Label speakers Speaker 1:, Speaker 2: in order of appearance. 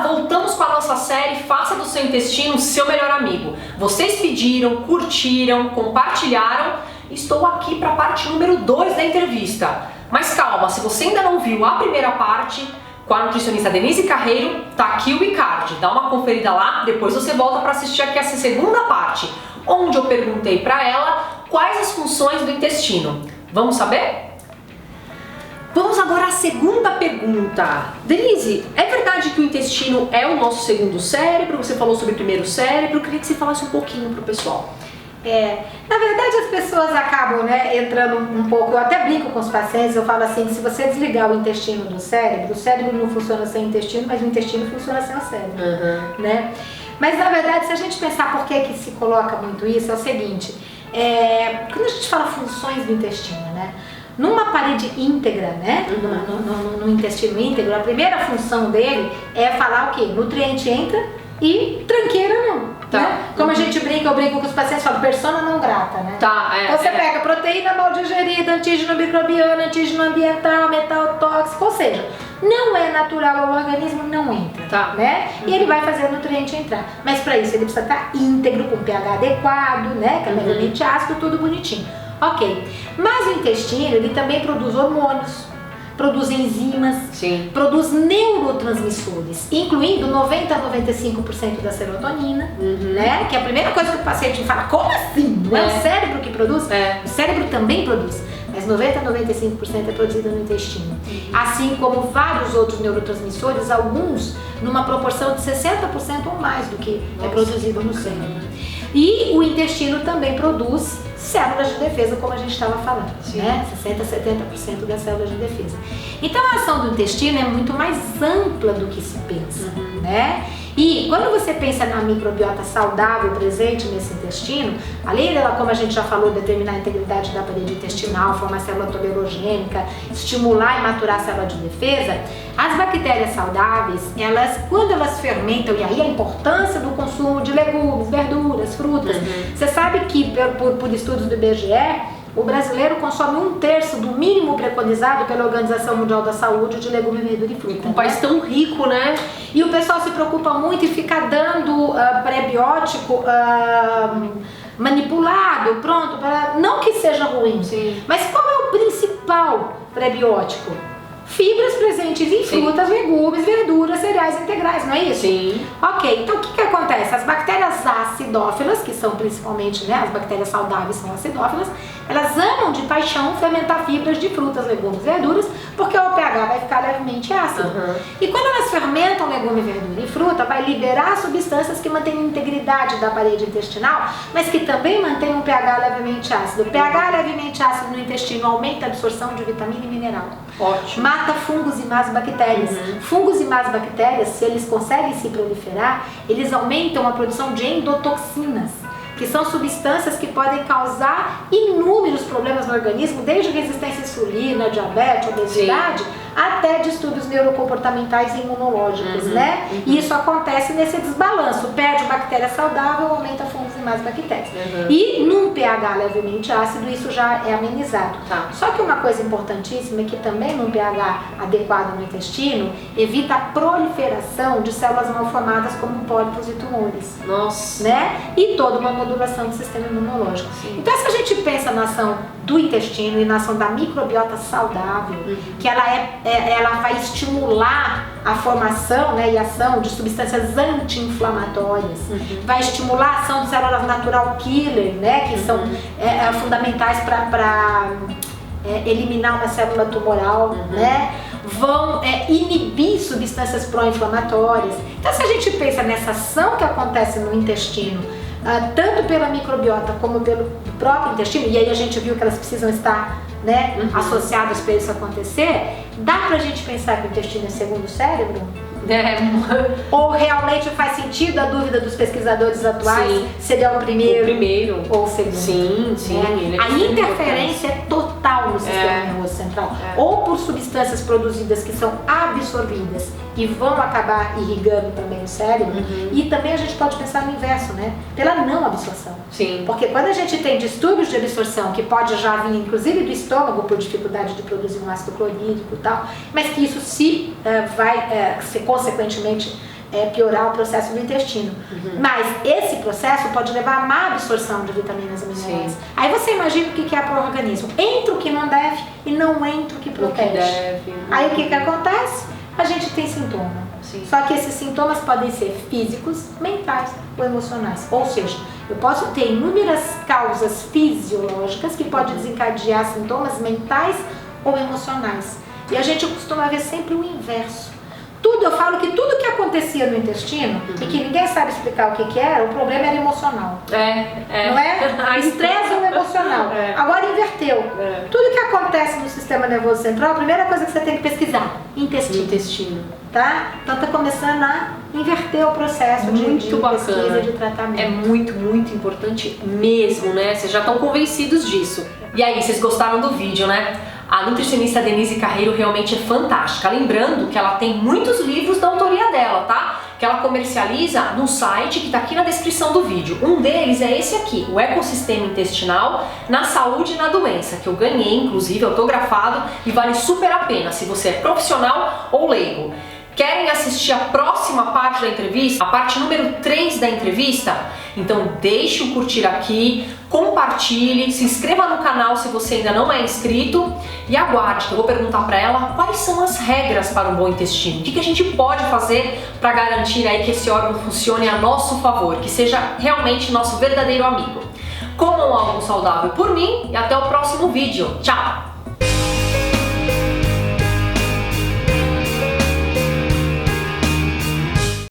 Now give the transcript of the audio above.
Speaker 1: voltamos com a nossa série Faça do seu intestino seu melhor amigo. Vocês pediram, curtiram, compartilharam. Estou aqui para a parte número 2 da entrevista. Mas calma, se você ainda não viu a primeira parte com a nutricionista Denise Carreiro, tá aqui o e-card. Dá uma conferida lá, depois você volta para assistir aqui essa segunda parte, onde eu perguntei para ela quais as funções do intestino. Vamos saber? Vamos agora à segunda pergunta. Denise, é verdade que o intestino é o nosso segundo cérebro? Você falou sobre o primeiro cérebro, eu queria que você falasse um pouquinho pro pessoal.
Speaker 2: Na verdade as pessoas acabam, né, entrando um pouco, eu até brinco com os pacientes, eu falo assim, que se você desligar o intestino do cérebro, o cérebro não funciona sem o intestino, mas o intestino funciona sem o cérebro, né? Mas na verdade, se a gente pensar por que se coloca muito isso, é o seguinte, quando a gente fala funções do intestino, né? Numa parede íntegra, né? No intestino íntegro, a primeira função dele é falar o quê? Nutriente entra e tranqueira não.
Speaker 1: Tá.
Speaker 2: Né? Como a gente brinca, eu brinco com os pacientes, falo persona não grata, né?
Speaker 1: Tá,
Speaker 2: então você pega proteína mal digerida, antígeno microbiano, antígeno ambiental, metal tóxico, ou seja, não é natural ao organismo, não entra,
Speaker 1: tá,
Speaker 2: né? E ele vai fazer o nutriente entrar. Mas para isso ele precisa estar íntegro, com pH adequado, né? Que é levemente ácido, tudo bonitinho. Ok. Mas o intestino, ele também produz hormônios, produz enzimas,
Speaker 1: sim,
Speaker 2: produz neurotransmissores, incluindo 90 a 95% da serotonina, né? Que é a primeira coisa que o paciente fala, como assim? Não é o cérebro que produz? O cérebro também produz, mas 90 a 95% é produzido no intestino. Assim como vários outros neurotransmissores, alguns numa proporção de 60% ou mais do que é produzido no cérebro. E o intestino também produz células de defesa, como a gente estava falando, né? 60 a 70% das células de defesa. Então a ação do intestino é muito mais ampla do que se pensa, né? E quando você pensa na microbiota saudável presente nesse intestino, além dela, como a gente já falou, determinar a integridade da parede intestinal, formar célula tolerogênica, estimular e maturar a célula de defesa, as bactérias saudáveis, elas, quando elas fermentam, e aí a importância do consumo de legumes, verduras, frutas, você sabe que por estudos do IBGE, o brasileiro consome 1/3 do mínimo preconizado pela Organização Mundial da Saúde de legume, verdura e fruta.
Speaker 1: Um país tão rico, né?
Speaker 2: E o pessoal se preocupa muito em ficar dando pré-biótico manipulado, pronto, não que seja ruim, mas qual é o principal pré-biótico? Fibras presentes em frutas, legumes, verduras, cereais integrais, não é isso?
Speaker 1: Sim.
Speaker 2: Ok, então o que acontece? As bactérias acidófilas, que são principalmente, né, as bactérias saudáveis são acidófilas, elas amam de paixão fermentar fibras de frutas, legumes, verduras, porque o pH vai ficar levemente ácido. E quando elas fermentam legume, verdura e fruta, vai liberar substâncias que mantêm a integridade da parede intestinal, mas que também mantêm um pH levemente ácido. O pH levemente ácido no intestino aumenta a absorção de vitamina e mineral.
Speaker 1: Ótimo.
Speaker 2: Mata fungos e más bactérias. Fungos e más bactérias, se eles conseguem se proliferar, eles aumentam a produção de endotoxinas, que são substâncias que podem causar inúmeros problemas no organismo, desde resistência à insulina, diabetes, obesidade, até distúrbios neurocomportamentais e imunológicos, né? E isso acontece nesse desbalanço, perde bactéria saudável, aumenta fungos e más bactérias. E num pH levemente ácido, isso já é amenizado. Só que uma coisa importantíssima é que também num pH adequado no intestino, evita a proliferação de células mal formadas como pólipos e tumores.
Speaker 1: Nossa!
Speaker 2: Né? E toda uma modulação do sistema imunológico. Então se a gente pensa na ação do intestino e na ação da microbiota saudável, que ela vai estimular a formação, né, e ação de substâncias anti-inflamatórias, vai estimular a ação de células natural killer, né, que são fundamentais para eliminar uma célula tumoral, né, vão inibir substâncias pró-inflamatórias. Então se a gente pensa nessa ação que acontece no intestino, tanto pela microbiota como pelo próprio intestino, e aí a gente viu que elas precisam estar, né, associadas para isso acontecer, dá pra gente pensar que o intestino é segundo cérebro? Ou realmente faz sentido a dúvida dos pesquisadores atuais se ele é o primeiro ou o segundo?
Speaker 1: Sim.
Speaker 2: A interferência é total no sistema nervoso central, ou por substâncias produzidas que são absorvidas e vão acabar irrigando também o cérebro, e também a gente pode pensar no inverso, né? Pela não absorção. Porque quando a gente tem distúrbios de absorção, que pode já vir inclusive do estômago por dificuldade de produzir um ácido clorídrico e tal, mas que isso vai ser consequentemente piorar o processo do intestino. Mas esse processo pode levar a má absorção de vitaminas e minerais.
Speaker 1: Sim.
Speaker 2: Aí você imagina o que é para o organismo. Entra o que não deve e não entra o que protege.
Speaker 1: O que deve.
Speaker 2: Aí o que acontece? A gente tem sintoma.
Speaker 1: Sim.
Speaker 2: Só que esses sintomas podem ser físicos, mentais ou emocionais. Ou seja, eu posso ter inúmeras causas fisiológicas que podem desencadear sintomas mentais ou emocionais. E a gente costuma ver sempre o inverso. Eu falo que tudo que acontecia no intestino e que ninguém sabe explicar o que era, o problema era emocional. Não é? Estresse ou emocional. Agora inverteu. Tudo que acontece no sistema nervoso central, a primeira coisa que você tem que pesquisar, intestino. Tá? Então tá começando a inverter o processo de pesquisa, de tratamento.
Speaker 1: É muito, muito importante mesmo, né? Vocês já estão convencidos disso. E aí, vocês gostaram do vídeo, né? A nutricionista Denise Carreiro realmente é fantástica. Lembrando que ela tem muitos livros da autoria dela, tá? Que ela comercializa no site que tá aqui na descrição do vídeo. Um deles é esse aqui, o Ecossistema Intestinal na Saúde e na Doença, que eu ganhei, inclusive, autografado, e vale super a pena se você é profissional ou leigo. Querem assistir a próxima parte da entrevista? A parte número 3 da entrevista? Então deixe o curtir aqui, compartilhe, se inscreva no canal se você ainda não é inscrito e aguarde que eu vou perguntar para ela quais são as regras para um bom intestino. O que a gente pode fazer para garantir aí que esse órgão funcione a nosso favor, que seja realmente nosso verdadeiro amigo. Comam algo saudável por mim e até o próximo vídeo. Tchau!